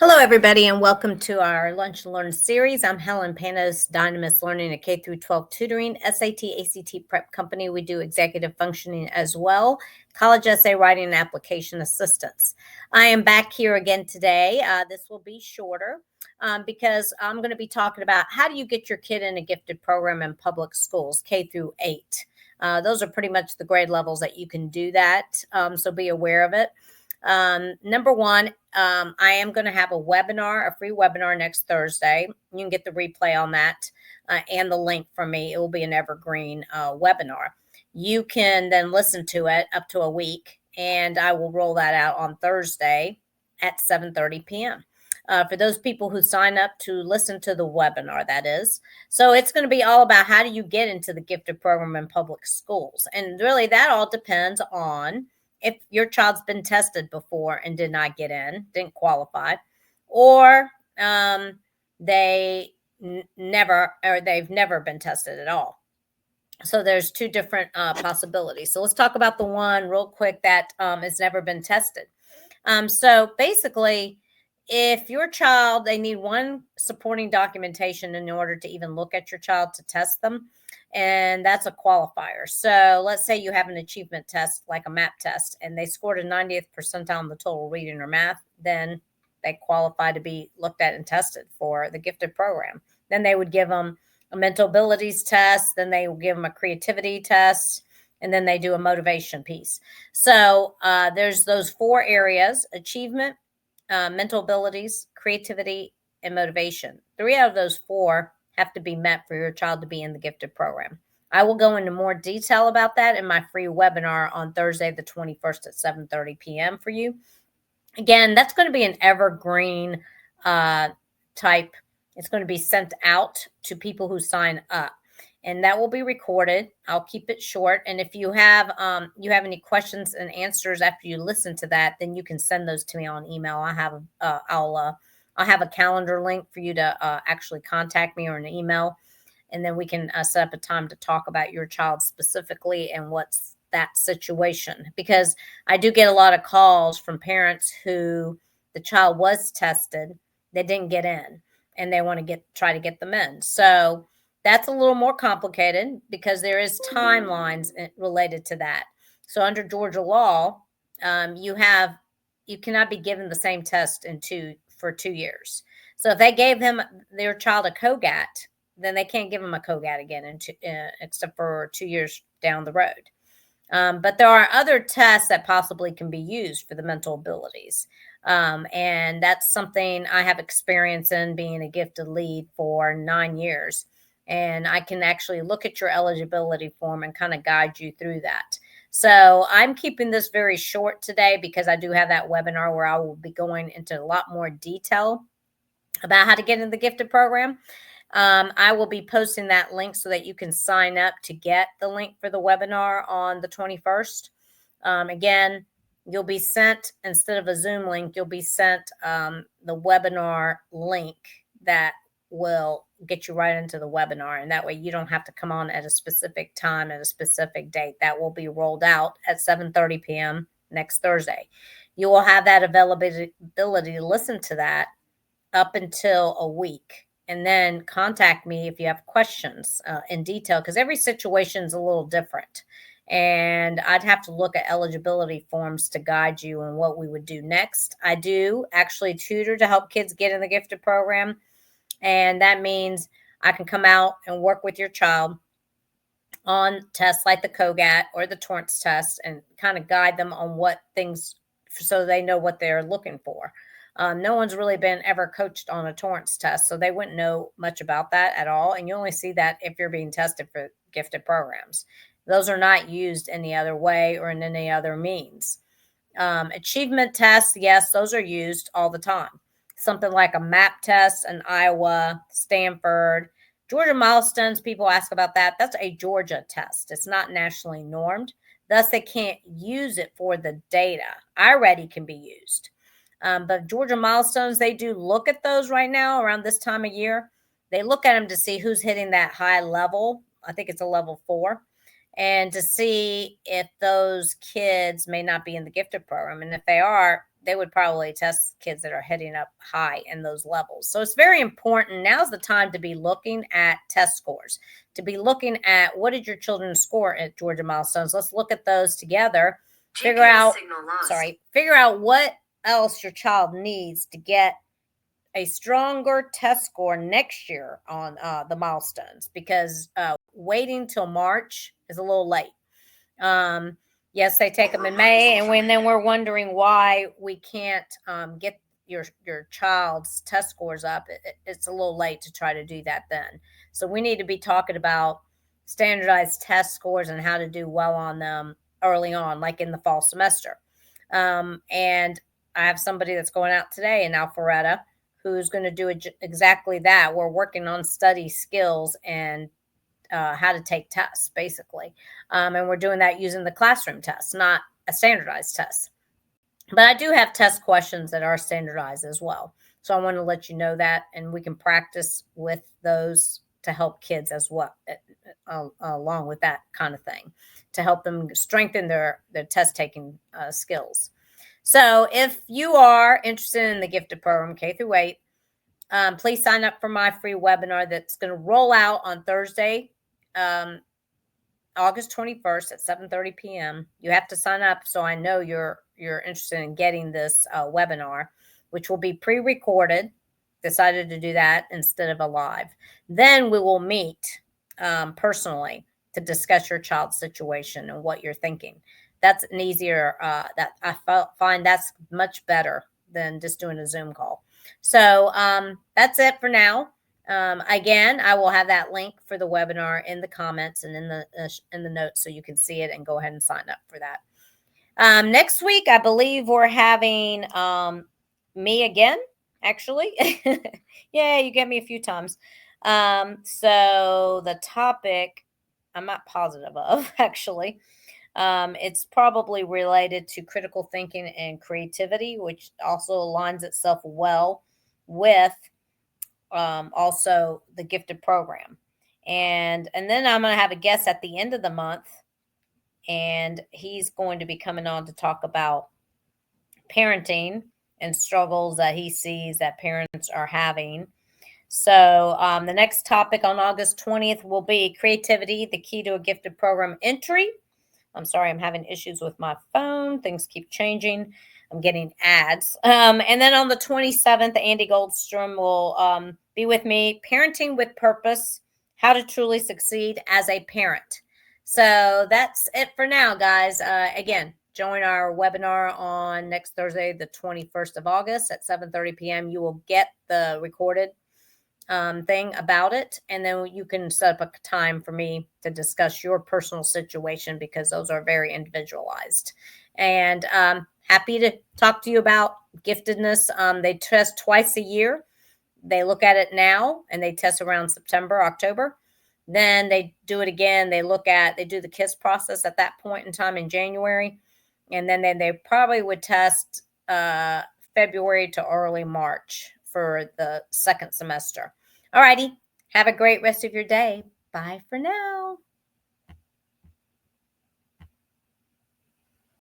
Hello, everybody, and welcome to our Lunch and Learn series. I'm Helen Panos, Dynamis Learning, a K through 12 tutoring, SAT, ACT prep company. We do executive functioning as well, college essay writing, and application assistance. I am back here again today. This will be shorter because I'm going to be talking about how do you get your kid in a gifted program in public schools, K through 8. Those are pretty much the grade levels that you can do that, so be aware of it. Number one, I am going to have a free webinar next Thursday. You can get the replay on that and the link from me. It will be an evergreen webinar. You can then listen to it up to a week, and I will roll that out on Thursday at 7:30 p.m. For those people who sign up to listen to the webinar, that is. So it's going to be all about how do you get into the gifted program in public schools. And really, that all depends on if your child's been tested before and did not get in, didn't qualify, or they've never been tested at all. So there's two different possibilities. So let's talk about the one real quick that has never been tested. So basically, if your child, they need one supporting documentation in order to even look at your child to test them, and that's a qualifier. So let's say you have an achievement test like a MAP test and they scored a 90th percentile in the total reading or math, then they qualify to be looked at and tested for the gifted program. Then they would give them a mental abilities test, then they will give them a creativity test, and then they do a motivation piece. So there's those four areas: achievement, mental abilities, creativity, and motivation. 3 out of those 4 have to be met for your child to be in the gifted program. I will go into more detail about that in my free webinar on Thursday, the 21st at 7:30 p.m. for you. Again, that's going to be an evergreen type. It's going to be sent out to people who sign up, and that will be recorded. I'll keep it short. And if you have any questions and answers after you listen to that, then you can send those to me on email. I'll have a calendar link for you to actually contact me or an email, and then we can set up a time to talk about your child specifically and what's that situation. Because I do get a lot of calls from parents who the child was tested, they didn't get in, and they want to try to get them in. So that's a little more complicated because there is timelines related to that. So under Georgia law, you cannot be given the same test for 2 years. So if they gave their child a COGAT, then they can't give them a COGAT again except for 2 years down the road. But there are other tests that possibly can be used for the mental abilities. And that's something I have experience in, being a gifted lead for 9 years. And I can actually look at your eligibility form and kind of guide you through that. So I'm keeping this very short today because I do have that webinar where I will be going into a lot more detail about how to get in the gifted program. I will be posting that link so that you can sign up to get the link for the webinar on the 21st. Again, you'll be sent, instead of a Zoom link, you'll be sent the webinar link that will get you right into the webinar. And that way you don't have to come on at a specific time at a specific date. That will be rolled out at 7:30 p.m. next Thursday. You will have that availability to listen to that up until a week. And then contact me if you have questions in detail, because every situation is a little different. And I'd have to look at eligibility forms to guide you on what we would do next. I do actually tutor to help kids get in the gifted program. And that means I can come out and work with your child on tests like the COGAT or the Torrance test and kind of guide them on what things, so they know what they're looking for. No one's really been ever coached on a Torrance test, so they wouldn't know much about that at all. And you only see that if you're being tested for gifted programs. Those are not used any other way or in any other means. Achievement tests, yes, those are used all the time. Something like a MAP test in Iowa, Stanford, Georgia milestones, people ask about that. That's a Georgia test. It's not nationally normed. Thus, they can't use it for the data. iReady can be used. But Georgia milestones, they do look at those right now around this time of year. They look at them to see who's hitting that high level. I think it's a level 4. And to see if those kids may not be in the gifted program. And if they are, they would probably test kids that are heading up high in those levels. So it's very important. Now's the time to be looking at test scores, to be looking at what did your children score at Georgia Milestones. Let's look at those together. Figure out what else your child needs to get a stronger test score next year on the milestones, because waiting till March is a little late. Yes, they take them in May, and then we're wondering why we can't get your child's test scores up. It's a little late to try to do that then. So we need to be talking about standardized test scores and how to do well on them early on, like in the fall semester. And I have somebody that's going out today in Alpharetta who's going to do exactly that. We're working on study skills and how to take tests, basically. And we're doing that using the classroom test, not a standardized test. But I do have test questions that are standardized as well. So I want to let you know that, and we can practice with those to help kids as well, along with that kind of thing, to help them strengthen their test taking skills. So if you are interested in the gifted program K through 8, please sign up for my free webinar that's going to roll out on Thursday, August 21st at 7:30 p.m. You have to sign up so I know you're interested in getting this webinar, which will be pre-recorded. Decided to do that instead of a live. Then we will meet personally to discuss your child's situation and what you're thinking. That's an easier, that I find that's much better than just doing a Zoom call. So that's it for now. Again, I will have that link for the webinar in the comments and in the notes, so you can see it and go ahead and sign up for that. Next week, I believe we're having me again, actually. Yeah, you get me a few times. So the topic, I'm not positive of, actually. It's probably related to critical thinking and creativity, which also aligns itself well with also the gifted program. And then I'm going to have a guest at the end of the month, and he's going to be coming on to talk about parenting and struggles that he sees that parents are having. So the next topic on August 20th will be creativity, the key to a gifted program entry. I'm sorry, I'm having issues with my phone. Things keep changing. I'm getting ads. And then on the 27th, Andy Goldstrom will be with me, Parenting with Purpose, How to Truly Succeed as a Parent. So that's it for now, guys. Again, join our webinar on next Thursday, the 21st of August at 7:30 p.m. You will get the recorded thing about it, and then you can set up a time for me to discuss your personal situation, because those are very individualized. And happy to talk to you about giftedness. They test twice a year. They look at it now, and they test around September, October. Then they do it again. They do the KISS process at that point in time in January, and then they probably would test February to early March for the second semester. All righty. Have a great rest of your day. Bye for now.